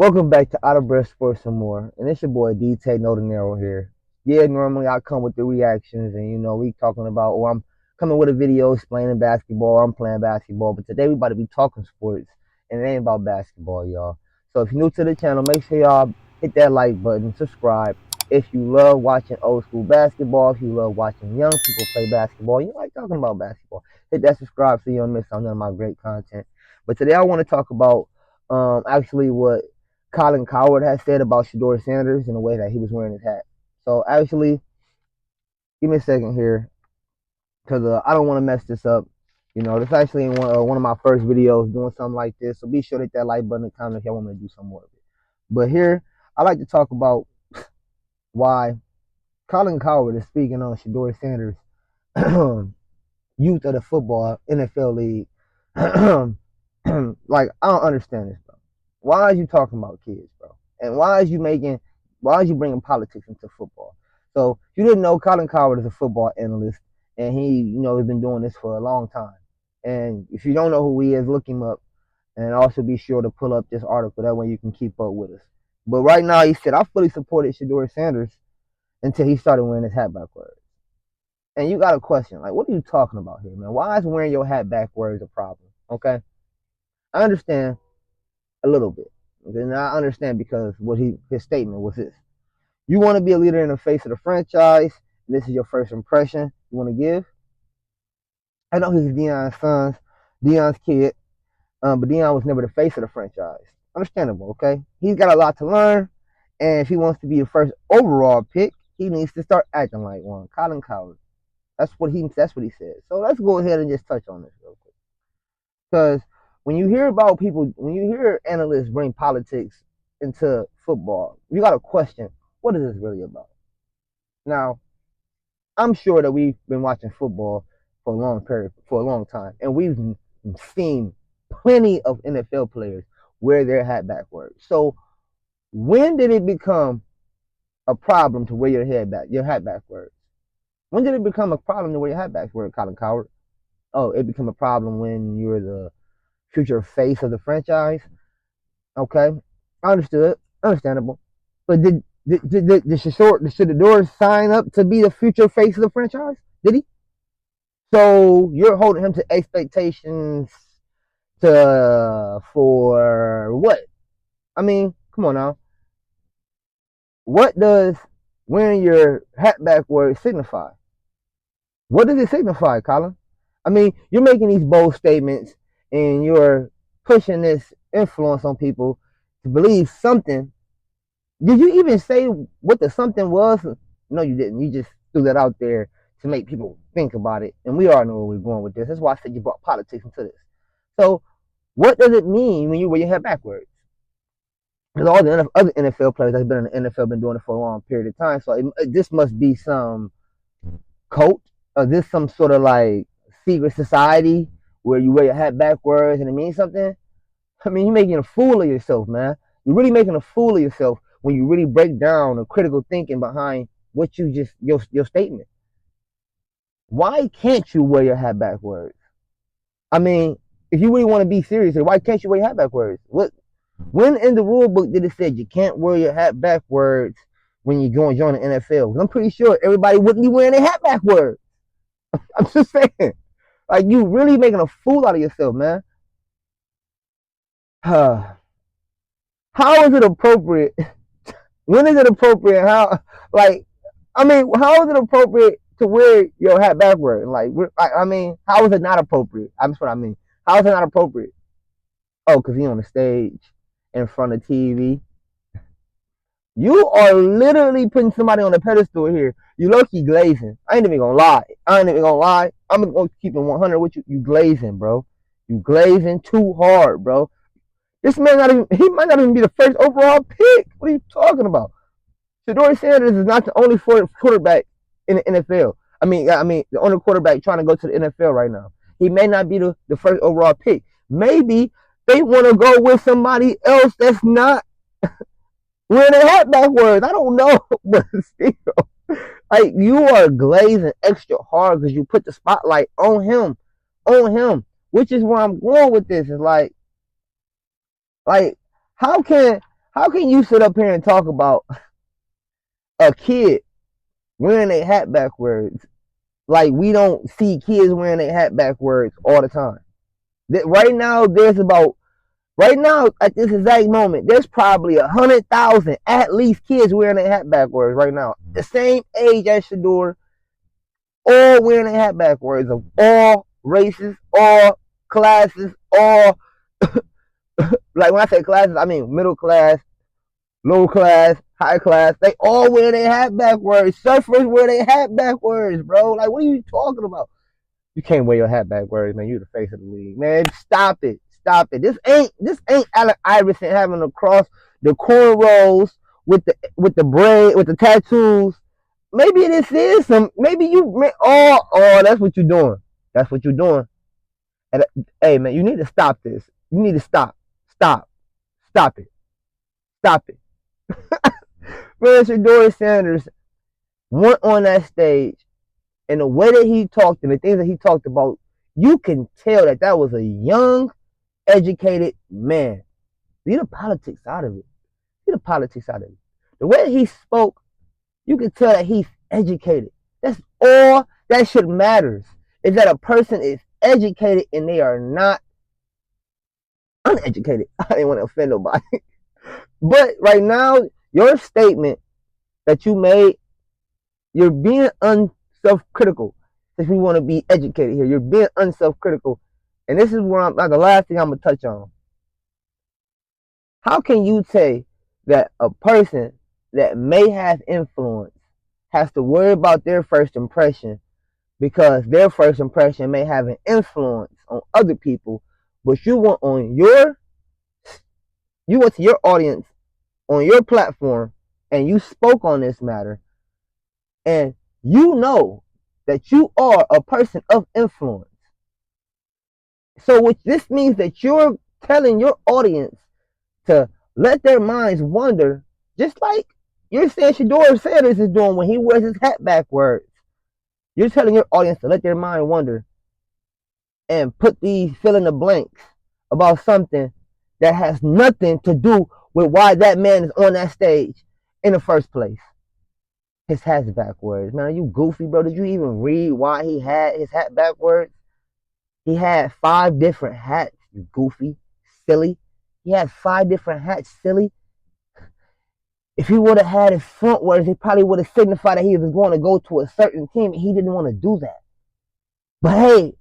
Welcome back to Out of Breath Sports and More, and it's your boy DtaeNoDinero here. Yeah, normally I come with the reactions, and we talking about, or I'm coming with a video explaining basketball, or I'm playing basketball. But today we about to be talking sports, and it ain't about basketball, y'all. So if you're new to the channel, make sure y'all hit that like button, subscribe. If you love watching old school basketball, if you love watching young people play basketball, you like talking about basketball, hit that subscribe so you don't miss out on none of my great content. But today I want to talk about actually what Colin Cowherd has said about Shedeur Sanders in the way that he was wearing his hat. So actually, give me a second here, because I don't want to mess this up. This actually in one of my first videos doing something like this. So be sure to hit that like button and comment if y'all want me to do some more of it. But here, I like to talk about why Colin Cowherd is speaking on Shedeur Sanders' youth of the football NFL league. Like, I don't understand this, bro. Why is you talking about kids, bro? And why is you bringing politics into football? So if you didn't know, Colin Cowherd is a football analyst, and has been doing this for a long time. And if you don't know who he is, look him up, and also be sure to pull up this article. That way you can keep up with us. But right now, he said, I fully supported Shedeur Sanders until he started wearing his hat backwards. And you got a question, like, what are you talking about here, man? Why is wearing your hat backwards a problem? Okay, I understand a little bit. Okay, now I understand because his statement was this: you want to be a leader in the face of the franchise. And this is your first impression you want to give. I know he's Deion's kid, but Deion was never the face of the franchise. Understandable, okay? He's got a lot to learn, and if he wants to be the first overall pick, he needs to start acting like one. Colin Cowherd. That's what he said. So let's go ahead and just touch on this real quick. Because when you hear analysts bring politics into football, you got to question, what is this really about? Now, I'm sure that we've been watching football for a long time, and we've seen plenty of NFL players wear their hat backwards. So when did it become a problem to wear your hat backwards? When did it become a problem to wear your hat backwards, Colin Cowherd? Oh, it became a problem when you're the future face of the franchise. Okay, understood, understandable. But should the door sign up to be the future face of the franchise? Did he? So you're holding him to expectations for what? I mean, come on now. What does wearing your hat backwards signify? What does it signify, Colin? I mean, you're making these bold statements and you're pushing this influence on people to believe something. Did you even say what the something was? No, you didn't. You just threw that out there to make people think about it. And we all know where we're going with this. That's why I said you brought politics into this. So, what does it mean when you wear your head backwards? Because all the other NFL players that's been in the NFL been doing it for a long period of time. So this must be some cult, or this some sort of like secret society where you wear your hat backwards and it means something. I mean, you're making a fool of yourself, man. You're really making a fool of yourself when you really break down the critical thinking behind what your statement. Why can't you wear your hat backwards? I mean, if you really want to be serious, why can't you wear your hat backwards? When in the rule book did it say you can't wear your hat backwards when you go and join the NFL? Because I'm pretty sure everybody wouldn't be wearing their hat backwards. I'm just saying. Like, you really making a fool out of yourself, man. How is it appropriate? When is it appropriate? How is it appropriate to wear your hat backward? How is it not appropriate? That's what I mean. How is it not appropriate? Oh, because he's on the stage in front of TV. You are literally putting somebody on a pedestal here. You low-key glazing. I ain't even gonna lie. I'm gonna keep it 100 with you. You glazing, bro. You glazing too hard, bro. This man he might not even be the first overall pick. What are you talking about? Shedeur Sanders is not the only quarterback in the NFL. The only quarterback trying to go to the NFL right now. He may not be the first overall pick. Maybe they want to go with somebody else that's not wearing a hat backwards. I don't know, but still, like, you are glazing extra hard because you put the spotlight on him, which is where I'm going with this. Is like how can How can you sit up here and talk about a kid wearing a hat backwards like we don't see kids wearing a hat backwards all the time? Right now, right now at this exact moment, there's probably 100,000 at least kids wearing a hat backwards right now. The same age as Shador, all wearing a hat backwards of all races, all classes, all like when I say classes, I mean middle class, low class, high class. They all wear their hat backwards. Surfers wear their hat backwards, bro. Like, what are you talking about? You can't wear your hat backwards, man. You're the face of the league, man. Stop it, stop it. This ain't Allen Iverson having to cross the cornrows with the braid with the tattoos. Maybe this is some. Maybe you. Oh, that's what you're doing. That's what you're doing. And hey, man, you need to stop this. You need to stop, stop it, stop it. Man, Shador Sanders went on that stage, and the way that he talked and the things that he talked about, you can tell that that was a young, educated man. Leave the politics out of it. Leave the politics out of it. The way he spoke, you can tell that he's educated. That's all that shit matters. Is that a person is educated and they are not uneducated. I didn't want to offend nobody. But right now, your statement that you made, you're being unself-critical. If we want to be educated here, you're being unself-critical. And this is where the last thing I'm going to touch on. How can you say that a person that may have influence has to worry about their first impression because their first impression may have an influence on other people, but you went to your audience on your platform and you spoke on this matter, and you know that you are a person of influence. So which this means that you're telling your audience to let their minds wander, just like you're saying Shador Sanders is doing when he wears his hat backwards. You're telling your audience to let their mind wander and put these fill in the blanks about something that has nothing to do with why that man is on that stage in the first place. His hat's backwards. Man, are you goofy, bro? Did you even read why he had his hat backwards? He had 5 different hats, you goofy, silly. He had 5 different hats, silly. If he would have had his frontwards, he probably would have signified that he was going to go to a certain team, and he didn't want to do that. But hey,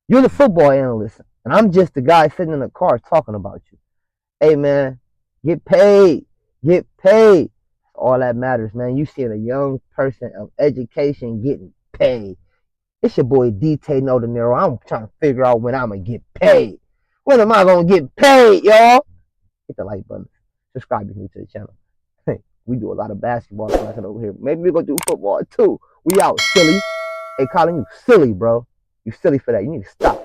you're the football analyst, and I'm just the guy sitting in the car talking about you. Hey, man, get paid. Get paid. All that matters, man. You see a young person of education getting paid. It's your boy DtaeNoDinero. I'm trying to figure out when I'm going to get paid. When am I going to get paid, y'all? Hit the like button. Subscribe if you're new to the channel. Hey, we do a lot of basketball content over here. Maybe we're going to do football, too. We out, silly. Hey, Colin, you silly, bro. You silly for that. You need to stop.